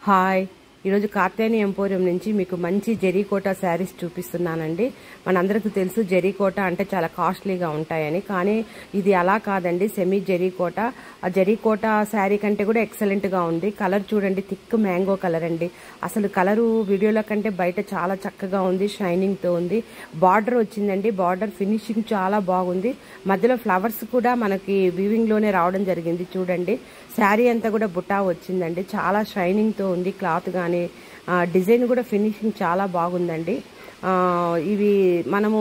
Hi, ఈరోజు Katyayani emporium నుంచి మీకు మంచి జరీకోటా శారీస్ చూపిస్తున్నానండి. మనందరికీ తెలుసు జరీకోటా అంటే చాలా కాస్ట్లీగా ఉంటాయని, కానీ ఇది అలా కాదండి. సెమీ జరీకోటా, ఆ జరీకోటా శారీ కంటే కూడా ఎక్సలెంట్గా ఉంది. కలర్ చూడండి, థిక్ మ్యాంగో కలర్ అండి. అసలు కలరు వీడియోలో కంటే బయట చాలా చక్కగా ఉంది, షైనింగ్తో ఉంది. బార్డర్ వచ్చిందండి, బార్డర్ ఫినిషింగ్ చాలా బాగుంది. మధ్యలో ఫ్లవర్స్ కూడా మనకి వీవింగ్లోనే రావడం జరిగింది. చూడండి, శారీ అంతా కూడా బుటా వచ్చిందండి, చాలా షైనింగ్తో ఉంది. క్లాత్ కానీ డిజైన్ కూడా ఫినిషింగ్ చాలా బాగుందండి. ఇవి మనము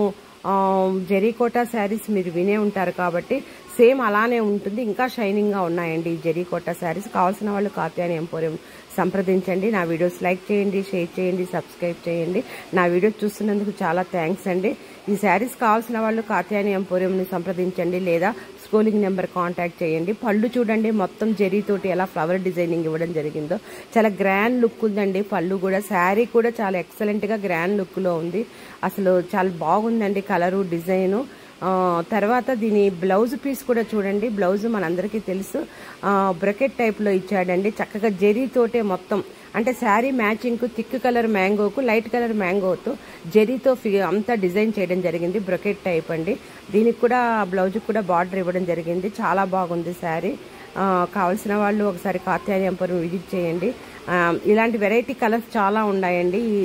జరీకోటా శారీస్ మీరు వినే ఉంటారు కాబట్టి సేమ్ అలానే ఉంటుంది, ఇంకా షైనింగ్గా ఉన్నాయండి ఈ జరీకోటా శారీస్. కావాల్సిన వాళ్ళు కాత్యాయని ఎంపోరియం సంప్రదించండి. నా వీడియోస్ లైక్ చేయండి, షేర్ చేయండి, సబ్స్క్రైబ్ చేయండి. నా వీడియోస్ చూస్తున్నందుకు చాలా థ్యాంక్స్ అండి. ఈ శారీస్ కావాల్సిన వాళ్ళు కాత్యాయని ఎంపోరియంని సంప్రదించండి, లేదా స్క్రోలింగ్ నెంబర్ కాంటాక్ట్ చేయండి. పళ్ళు చూడండి, మొత్తం జరీతోటి ఎలా ఫ్లవర్ డిజైనింగ్ ఇవ్వడం జరిగిందో చాలా గ్రాండ్ లుక్ ఉందండి. పళ్ళు కూడా, శారీ కూడా చాలా ఎక్సలెంట్గా గ్రాండ్ లుక్లో ఉంది. అసలు చాలా బాగుందండి కలరు, డిజైను. తర్వాత దీని బ్లౌజ్ పీస్ కూడా చూడండి. బ్లౌజ్ మనందరికీ తెలుసు, బ్రకెట్ టైప్లో ఇచ్చాడండి. చక్కగా జరీతోటే మొత్తం, అంటే శారీ మ్యాచింగ్కు థిక్ కలర్ మ్యాంగోకు లైట్ కలర్ మ్యాంగోతో జరీతో అంతా డిజైన్ చేయడం జరిగింది. బ్రకెట్ టైప్ అండి. దీనికి కూడా బ్లౌజ్కి కూడా బార్డర్ ఇవ్వడం జరిగింది. చాలా బాగుంది శారీ. కావాల్సిన వాళ్ళు ఒకసారి కాత్యాయని ఎంపోరియం విజిట్ చేయండి. ఇలాంటి వెరైటీ కలర్స్ చాలా ఉన్నాయండి ఈ